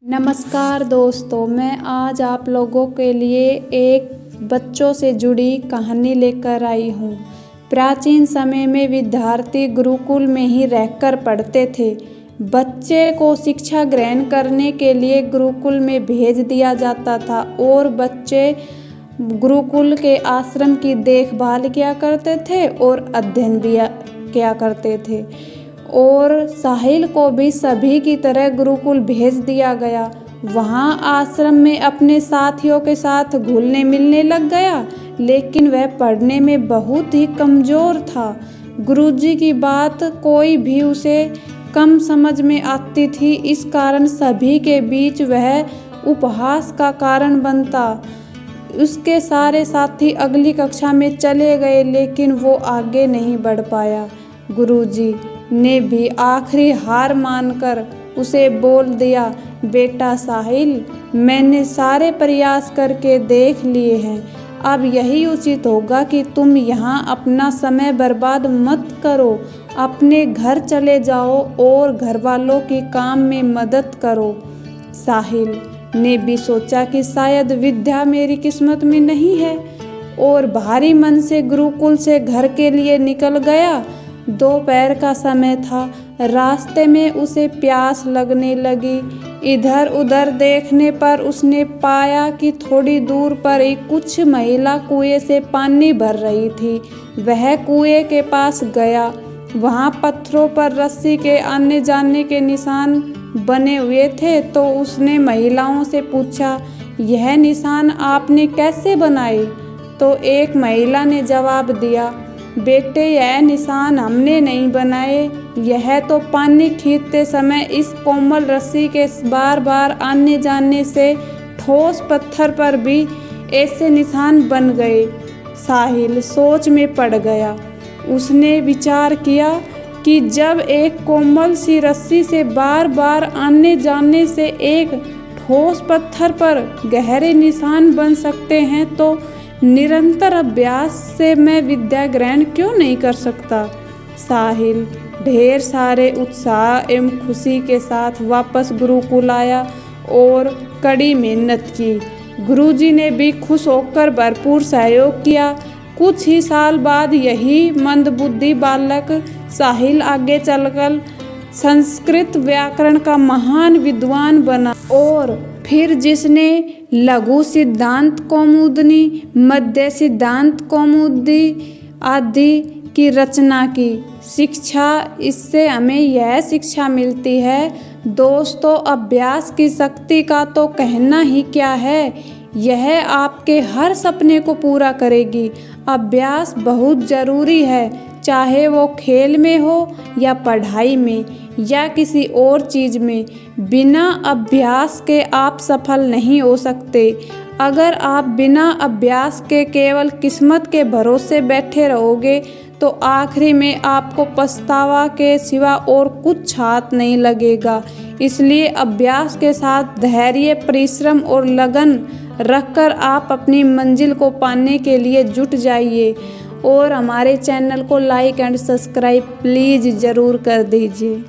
नमस्कार दोस्तों, मैं आज आप लोगों के लिए एक बच्चों से जुड़ी कहानी लेकर आई हूँ। प्राचीन समय में विद्यार्थी गुरुकुल में ही रहकर पढ़ते थे। बच्चे को शिक्षा ग्रहण करने के लिए गुरुकुल में भेज दिया जाता था और बच्चे गुरुकुल के आश्रम की देखभाल किया करते थे और अध्ययन भी किया करते थे। और साहिल को भी सभी की तरह गुरुकुल भेज दिया गया। वहाँ आश्रम में अपने साथियों के साथ घुलने मिलने लग गया, लेकिन वह पढ़ने में बहुत ही कमज़ोर था। गुरुजी की बात कोई भी उसे कम समझ में आती थी, इस कारण सभी के बीच वह उपहास का कारण बनता। उसके सारे साथी अगली कक्षा में चले गए, लेकिन वो आगे नहीं बढ़ पाया। गुरुजी ने भी आखिरी हार मानकर उसे बोल दिया, बेटा साहिल, मैंने सारे प्रयास करके देख लिए हैं। अब यही उचित होगा कि तुम यहाँ अपना समय बर्बाद मत करो। अपने घर चले जाओ और घर वालों की काम में मदद करो। साहिल ने भी सोचा कि शायद विद्या मेरी किस्मत में नहीं है और भारी मन से गुरुकुल से घर के लिए निकल गया। दोपहर का समय था। रास्ते में उसे प्यास लगने लगी। इधर उधर देखने पर उसने पाया कि थोड़ी दूर पर ही कुछ महिला कुएं से पानी भर रही थी। वह कुएं के पास गया। वहाँ पत्थरों पर रस्सी के आने जाने के निशान बने हुए थे, तो उसने महिलाओं से पूछा, यह निशान आपने कैसे बनाए? तो एक महिला ने जवाब दिया, बेटे, यह निशान हमने नहीं बनाए, यह तो पानी खींचते समय इस कोमल रस्सी के बार बार आने जाने से ठोस पत्थर पर भी ऐसे निशान बन गए। साहिल सोच में पड़ गया। उसने विचार किया कि जब एक कोमल सी रस्सी से बार बार आने जाने से एक ठोस पत्थर पर गहरे निशान बन सकते हैं, तो निरंतर अभ्यास से मैं विद्या ग्रहण क्यों नहीं कर सकता। साहिल ढेर सारे उत्साह एवं खुशी के साथ वापस गुरुकुल आया और कड़ी मेहनत की। गुरुजी ने भी खुश होकर भरपूर सहयोग किया। कुछ ही साल बाद यही मंदबुद्धि बालक साहिल आगे चलकर संस्कृत व्याकरण का महान विद्वान बना और फिर जिसने लघु सिद्धांत कौमुदी, मध्य सिद्धांत कौमुदी आदि की रचना की। शिक्षा, इससे हमें यह शिक्षा मिलती है दोस्तों, अभ्यास की शक्ति का तो कहना ही क्या है, यह आपके हर सपने को पूरा करेगी। अभ्यास बहुत ज़रूरी है, चाहे वो खेल में हो या पढ़ाई में या किसी और चीज़ में। बिना अभ्यास के आप सफल नहीं हो सकते। अगर आप बिना अभ्यास के केवल किस्मत के भरोसे बैठे रहोगे, तो आखिरी में आपको पछतावा के सिवा और कुछ हाथ नहीं लगेगा। इसलिए अभ्यास के साथ धैर्य, परिश्रम और लगन रखकर आप अपनी मंजिल को पाने के लिए जुट जाइए और हमारे चैनल को लाइक एंड सब्सक्राइब प्लीज़ ज़रूर कर दीजिए।